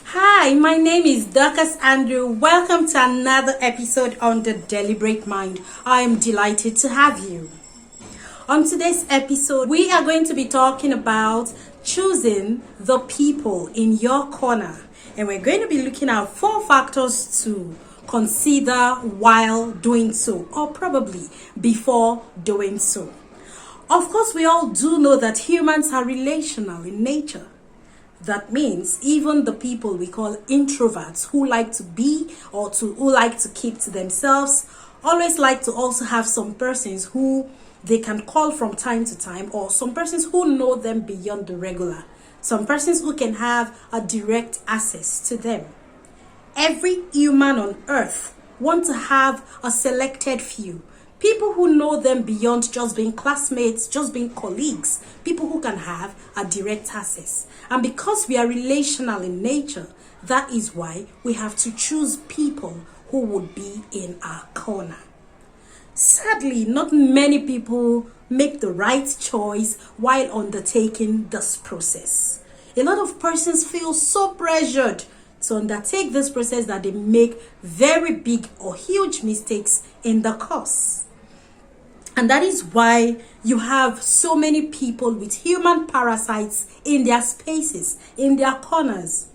Hi, my name is Dorcas Andrew. Welcome to another episode on The Deliberate Mind. I am delighted to have you. On today's episode, we are going to be talking about choosing the people in your corner. And we're going to be looking at 4 factors to consider while doing so, or probably before doing so. Of course, we all do know that humans are relational in nature. That means even the people we call introverts, who like to be who like to keep to themselves, always like to also have some persons who they can call from time to time, or some persons who know them beyond the regular, some persons who can have a direct access to them. Every human on earth wants to have a selected few, people who know them beyond just being classmates, just being colleagues, people who can have a direct access. And because we are relational in nature, that is why we have to choose people who would be in our corner. Sadly, not many people make the right choice while undertaking this process. A lot of persons feel so pressured to undertake this process that they make very big or huge mistakes in the course. And that is why you have so many people with human parasites in their spaces, in their corners.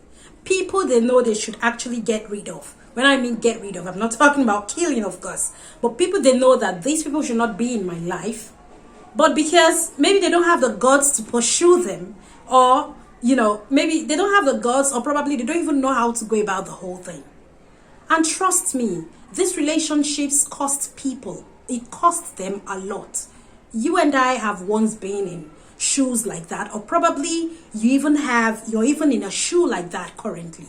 People they know they should actually get rid of. When I mean get rid of, I'm not talking about killing, of course. But people they know that these people should not be in my life. But because maybe they don't have the guts to pursue them, or, maybe they don't have the guts, or probably they don't even know how to go about the whole thing. And trust me, these relationships cost people. It costs them a lot. You and I have once been in shoes like that, or probably you're even in a shoe like that currently,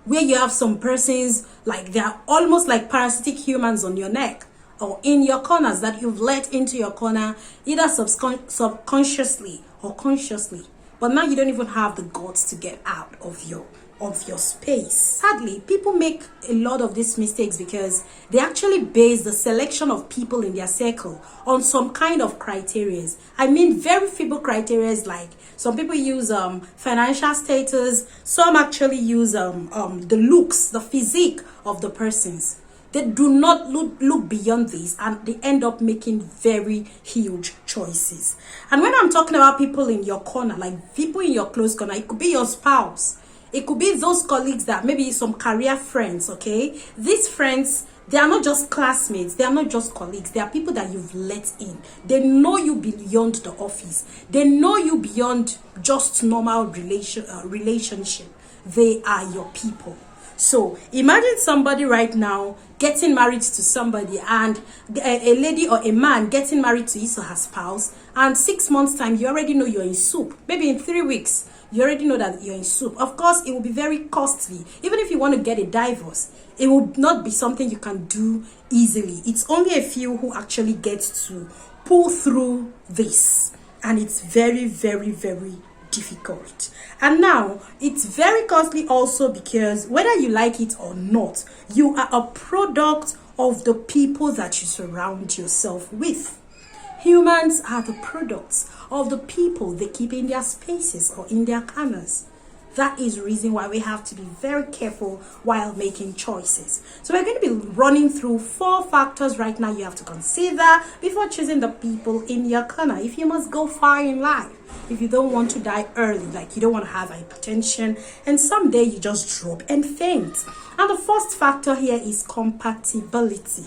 where you have some persons like they're almost like parasitic humans on your neck or in your corners that you've let into your corner, either subconsciously or consciously. But now you don't even have the guts to get out of your space. Sadly, people make a lot of these mistakes because they actually base the selection of people in their circle on some kind of criteria. I mean, very feeble criteria, like some people use financial status, some actually use the looks, the physique of the persons. They do not look beyond this, and they end up making very huge choices. And when I'm talking about people in your corner, like people in your close corner, it could be your spouse. It could be those colleagues that maybe some career friends, okay? These friends, they are not just classmates. They are not just colleagues. They are people that you've let in. They know you beyond the office. They know you beyond just normal relationship. They are your people. So imagine somebody right now getting married to somebody, and a lady or a man getting married to his or her spouse, and 6 months time, you already know you're in soup. Maybe in 3 weeks, you already know that you're in soup. Of course, it will be very costly. Even if you want to get a divorce, it will not be something you can do easily. It's only a few who actually get to pull through this. And it's very, very, very difficult. And now, it's very costly also because whether you like it or not, you are a product of the people that you surround yourself with. Humans are the products of the people they keep in their spaces or in their corners. That is the reason why we have to be very careful while making choices. So we're going to be running through 4 factors right now you have to consider before choosing the people in your corner. If you must go far in life, if you don't want to die early, like you don't want to have hypertension, and someday you just drop and faint. And the first factor here is compatibility.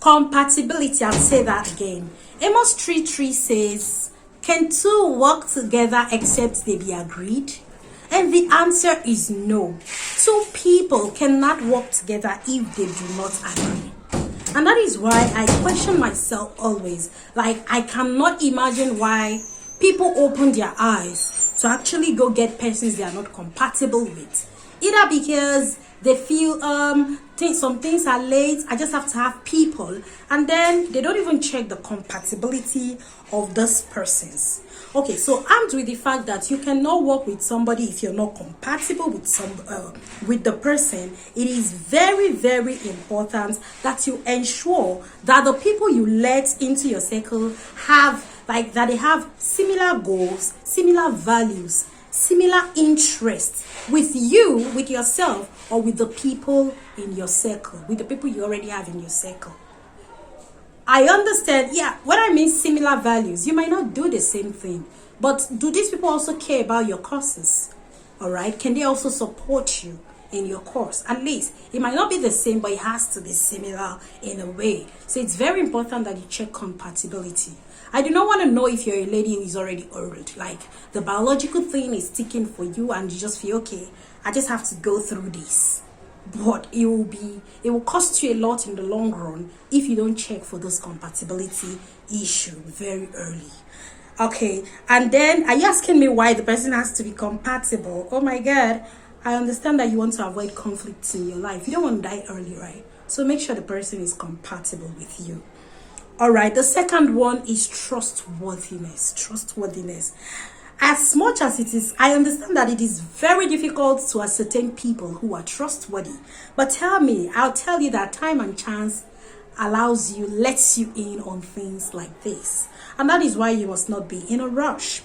Compatibility, I'll say that again. Amos 3:3 says, can 2 work together except they be agreed? And the answer is no. 2 people cannot work together if they do not agree. And that is why I question myself always. Like, I cannot imagine why people open their eyes to actually go get persons they are not compatible with. Either because they feel some things are late, I just have to have people, and then they don't even check the compatibility of those persons. Okay, so armed with the fact that you cannot work with somebody if you're not compatible with the person, it is very, very important that you ensure that the people you let into your circle have like that they have similar goals, similar values, similar interests with you, with yourself, or with the people in your circle, with the people you already have in your circle. I understand, yeah, when I mean similar values, you might not do the same thing, but do these people also care about your causes? All right, can they also support you in your course? At least it might not be the same, but it has to be similar in a way. So it's very important that you check compatibility. I do not want to know if you're a lady who is already old, like the biological thing is ticking for you and you just feel, okay, I just have to go through this. But it will cost you a lot in the long run if you don't check for this compatibility issue very early. Okay, and then are you asking me why the person has to be compatible? Oh my God, I understand that you want to avoid conflicts in your life. You don't want to die early, right? So make sure the person is compatible with you. All right, the second one is trustworthiness. Trustworthiness. As much as it is, I understand that it is very difficult to ascertain people who are trustworthy. But I'll tell you that time and chance lets you in on things like this. And that is why you must not be in a rush.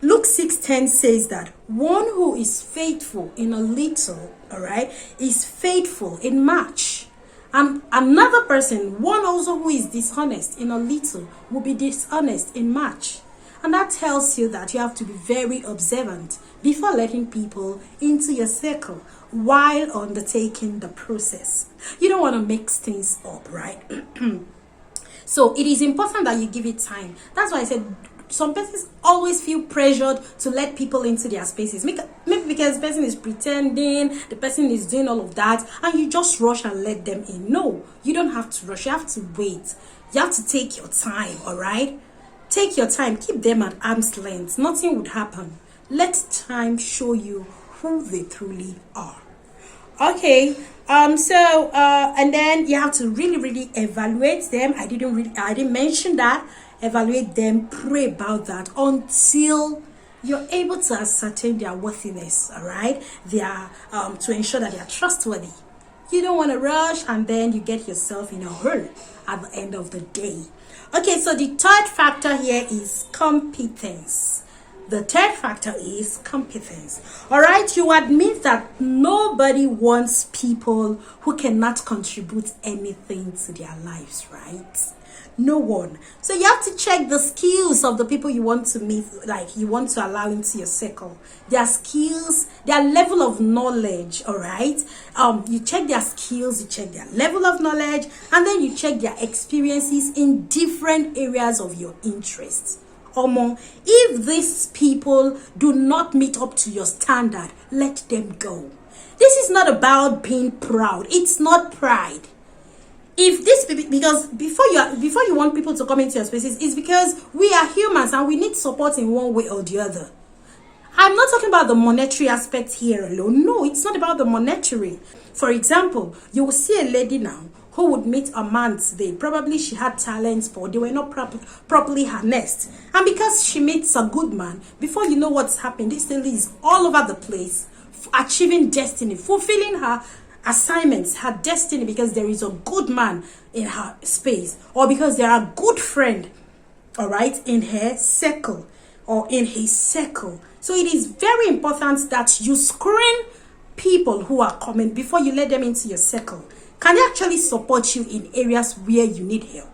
Luke 6:10 says that one who is faithful in a little, all right, is faithful in much. And another person, one also who is dishonest in a little, will be dishonest in much. And that tells you that you have to be very observant before letting people into your circle while undertaking the process. You don't want to mix things up, right? So it is important that you give it time. That's why I said some persons always feel pressured to let people into their spaces. Maybe because the person is pretending, the person is doing all of that, and you just rush and let them in. No, you don't have to rush. You have to wait. You have to take your time, all right? Take your time. Keep them at arm's length. Nothing would happen. Let time show you who they truly are. Okay. And then you have to really evaluate them. I didn't mention that. Evaluate them. Pray about that until you're able to ascertain their worthiness. All right. To ensure that they are trustworthy. You don't want to rush and then you get yourself in a hole at the end of the day. Okay, so the third factor here is competence. The third factor is competence. All right, you admit that nobody wants people who cannot contribute anything to their lives, right? No one. So you have to check the skills of the people you want to meet, like you want to allow into your circle. Their skills, their level of knowledge, all right? You check their skills, you check their level of knowledge, and then you check their experiences in different areas of your interests. If these people do not meet up to your standard, let them go. This is not about being proud. It's not pride. Because before you want people to come into your spaces, it's because we are humans and we need support in one way or the other. I'm not talking about the monetary aspect here alone. No, it's not about the monetary. For example, you will see a lady now who would meet a man today. Probably she had talents, but they were not properly harnessed. And because she meets a good man, before you know what's happened, this lady is all over the place, achieving destiny, fulfilling her assignments, her destiny, because there is a good man in her space, or because there are good friend, all right, in her circle or in his circle. So it is very important that you screen people who are coming before you let them into your circle. Can they actually support you in areas where you need help?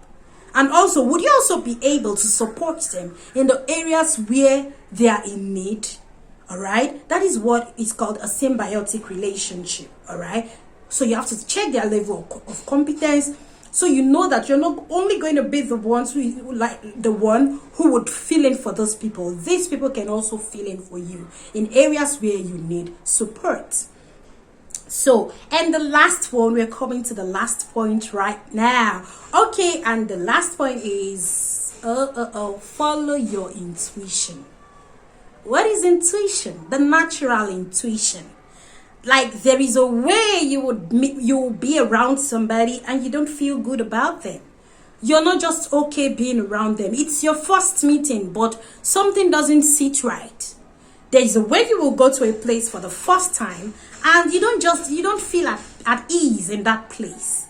And also, would you also be able to support them in the areas where they are in need? All right, that is what is called a symbiotic relationship. All right, so you have to check their level of competence, so you know that you're not only going to be the ones who would fill in for those people. These people can also fill in for you in areas where you need support. So, and the last one, we're coming to the last point right now. Okay, and the last point is follow your intuition. What is intuition? The natural intuition. Like there is a way you will be around somebody and you don't feel good about them. You're not just okay being around them. It's your first meeting, but something doesn't sit right. There is a way you will go to a place for the first time and you don't feel at ease in that place.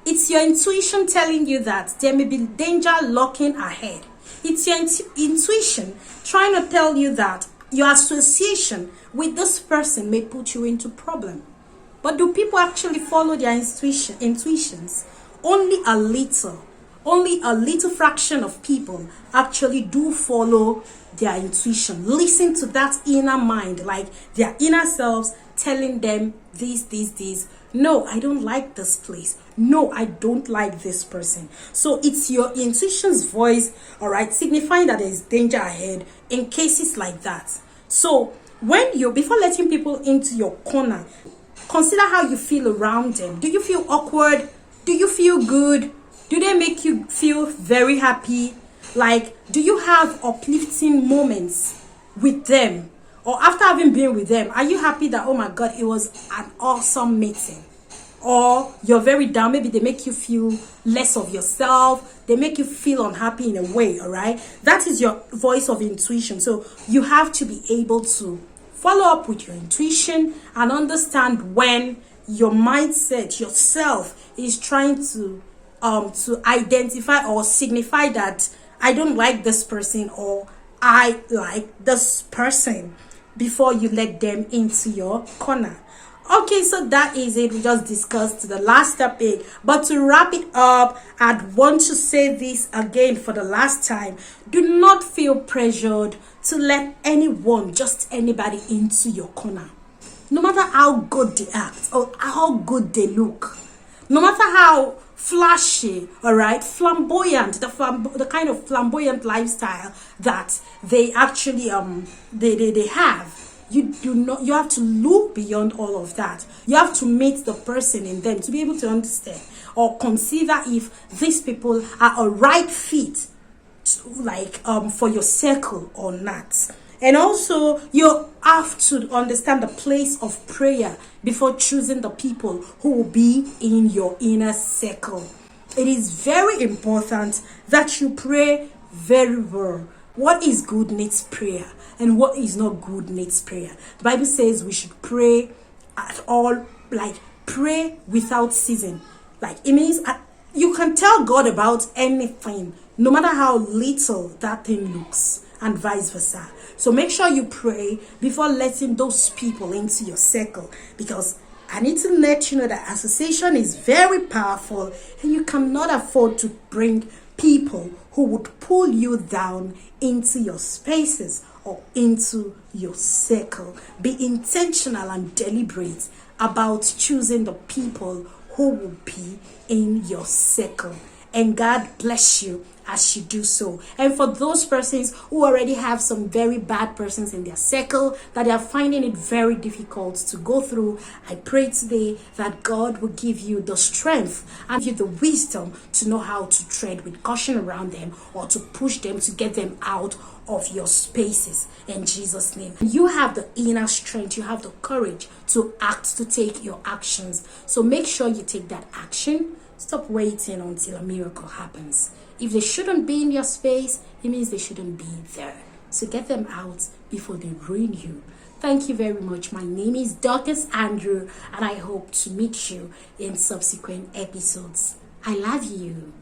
It's your intuition telling you that there may be danger lurking ahead. It's your intuition trying to tell you that your association with this person may put you into problem. But do people actually follow their intuitions? Only a little fraction of people actually do follow their intuition. Listen to that inner mind, like their inner selves telling them this. No, I don't like this place. No, I don't like this person. So it's your intuition's voice, all right, signifying that there is danger ahead in cases like that. So before letting people into your corner, consider how you feel around them. Do you feel awkward? Do you feel good? Do they make you feel very happy? Like, do you have uplifting moments with them? Or after having been with them, are you happy that, oh my God, it was an awesome meeting? Or you're very down, maybe they make you feel less of yourself, they make you feel unhappy in a way, all right? That is your voice of intuition. So you have to be able to follow up with your intuition and understand when your mindset, yourself, is trying to identify or signify that I don't like this person or I like this person before you let them into your corner. Okay, so that is it. We just discussed the last topic. But to wrap it up, I'd want to say this again for the last time. Do not feel pressured to let anyone, just anybody, into your corner. No matter how good they act or how good they look. No matter how flashy, all right, flamboyant, the kind of flamboyant lifestyle that they actually they have. You have to look beyond all of that. You have to meet the person in them to be able to understand or consider if these people are a right fit for your circle or not. And also, you have to understand the place of prayer before choosing the people who will be in your inner circle. It is very important that you pray very well. What is good needs prayer, and what is not good needs prayer. The Bible says we should pray at all, pray without ceasing. It means you can tell God about anything, no matter how little that thing looks, and vice versa. So make sure you pray before letting those people into your circle, because I need to let you know that association is very powerful, and you cannot afford to bring people who would pull you down into your spaces or into your circle. Be intentional and deliberate about choosing the people who will be in your circle. And God bless you as you do so. And for those persons who already have some very bad persons in their circle that they are finding it very difficult to go through, I pray today that God will give you the strength and give you the wisdom to know how to tread with caution around them, or to push them, to get them out of your spaces in Jesus' name. You have the inner strength, you have the courage to act, to take your actions. So make sure you take that action. Stop waiting until a miracle happens. If they shouldn't be in your space, it means they shouldn't be there. So get them out before they ruin you. Thank you very much. My name is Dr. Andrew, and I hope to meet you in subsequent episodes. I love you.